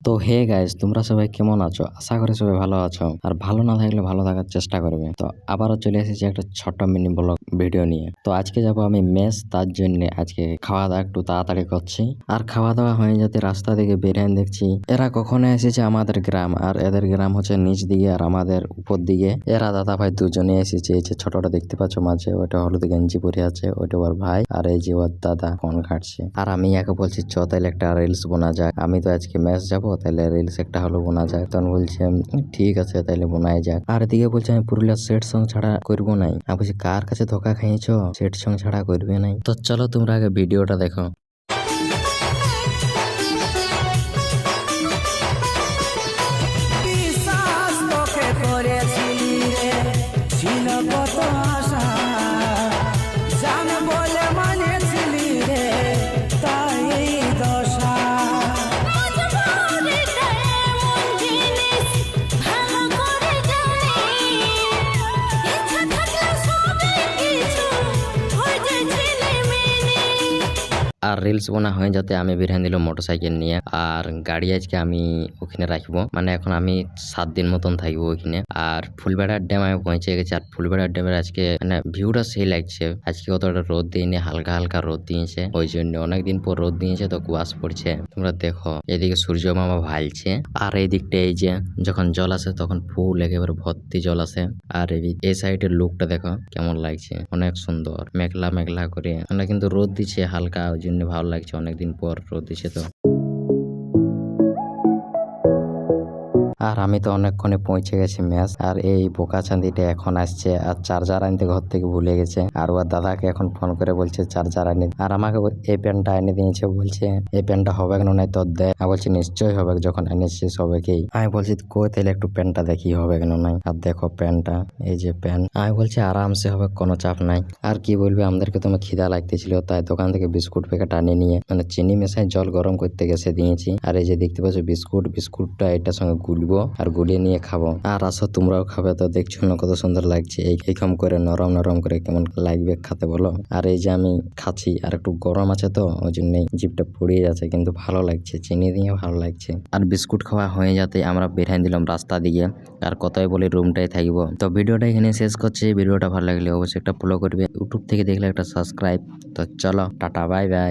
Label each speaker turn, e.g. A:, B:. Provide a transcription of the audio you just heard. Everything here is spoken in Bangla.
A: তো হে গাইস, তোমরা সবাই কেমন আছো? আশা করি সবাই ভালো আছো। আর ভালো না থাকলে ভালো থাকার চেষ্টা করবে। তো আবারও চলে এসেছি একটা ছোট্ট মিনি ব্লগ ভিডিও নিয়ে। তো আজকে যাব আমি মেস, তার জন্য আজকে খাওয়া দাওয়া একটু তাড়াতাড়ি করছি। আর খাওয়া দাওয়া হয়ে যেতে রাস্তা থেকে বেরিয়ে দেখছি এরা কখনো এসেছে আমাদের গ্রাম, আর এদের গ্রাম হচ্ছে নিচ দিকে আর আমাদের উপর দিকে। এরা দাদা ভাই দুজনে এসেছে। এই যে ছোটটা দেখতে পাচ্ছ মাঝে, ওটা হলুদ গেঞ্জি পরে আছে, ওটা ওর ভাই। আর এই যে ওর দাদা ফোন ঘাটছে। আর আমি একে বলছি চ তাইলে একটা রিলস বোনা যাক। আমি তো আজকে মেস যাবো, তাহলে রিলস একটা হলো বোনা যায়। তখন বলছে ঠিক আছে তাইলে বোনাই যাক। আর এদিকে বলছে আমি পুরুলিয়ার সেট সং ছাড়া করবো নাই। আমি বলছি কার কাছে ধোকা খাইছো, সেট সং ছাড়া করবে নাই? তো চলো তোমরা আগে ভিডিওটা দেখো।
B: বিশ্বাস তোকে করেছিলি রে, ছিল কত আশা, জান বলে মানেছিলি রে, তাই এই দশা।
A: আর রিলস বোনা হয়ে যাতে আমি বেরিয়ে দিল মোটরসাইকেল নিয়ে। আর গাড়ি আজকে আমি ওখানে রাখবো, মানে এখন আমি 7 দিন মতন থাকবো ওখানে। আর ফুলবেড়ার ড্যাম আমি পৌঁছে গেছি। আর ফুলবেড়ার ড্যামের আজকে মানে ভিউটা সেই লাগছে। আজকে অতটা রোদ দিইনি, হালকা হালকা রোদ দিয়েছে। ওই জন্য অনেকদিন পর রোদ দিয়েছে, তো কুয়াশ পড়ছে। তোমরা দেখো এদিকে সূর্য মামা ভালছে। আর এই দিকটা এই যে যখন জল আসে তখন ফুল একেবারে ভর্তি জল আসে। আর এই সাইডের লুকটা দেখো কেমন লাগছে, অনেক সুন্দর মেঘলা মেঘলা করে। মানে কিন্তু রোদ দিচ্ছে হালকা, ওই জন্য ভালো লাগছে। অনেকদিন পর রোদ দিচ্ছে তো। আর আমি তো অনেকক্ষণে পৌঁছে গেছি মেস। আর এই বোকা চাঁদিটা এখন আসছে আর চার্জার আনতে ঘর থেকে ভুলে গেছে। আর ওর দাদাকে এখন ফোন করে বলছে চার্জার আনি। আর আমাকে এই প্যান্টটা এনে দিয়েছে, বলছে এই প্যান্টটা হবে কেন নাই তোর দেয়। আমি বলছি নিশ্চয়ই হবে, যখন এনেছিস হবেকেই। আমি বলছি কই তাহলে একটু প্যান্টটা দেখি হবে কেন নাই। আর দেখো প্যান্টটা, এই যে প্যান্ট। আমি বলছি আরামসে হবে, কোনো চাপ নাই। আর কি বলবে, আমাদেরকে তো খিদা লাগতেছিল, তাই দোকান থেকে বিস্কুট প্যাকেট আনিয়ে নিয়ে মানে চিনি মেশাই জল গরম করতে গেছে দিয়েছি। আর এই যে দেখতে পাচ্ছ বিস্কুটটা এটার সঙ্গে গুলবো আর গুলিয়ে নিয়ে খাবো। আর আসো তোমরাও খাবে। তো দেখছো না কত সুন্দর লাগছে, এইরকম করে নরম নরম করে কেমন লাগবে খেতে বলো। আর এই যে আমি খাচ্ছি, আর একটু গরম আছে তো ওই জন্যই জিভটা পুড়িয়ে যাচ্ছে, কিন্তু ভালো লাগছে, চিনি দিয়ে ভালো লাগছে। আর বিস্কুট খাওয়া হয়ে যাতে আমরা বেরিয়ে দিলাম রাস্তা দিকে। আর কতই বলি রুমটাই থাকবো। তো ভিডিওটা এখানে শেষ করছি। ভিডিওটা ভালো লাগলে অবশ্যই একটা ফলো করবে, ইউটিউব থেকে দেখলে একটা সাবস্ক্রাইব। তো চলো টাটা, বাই বাই।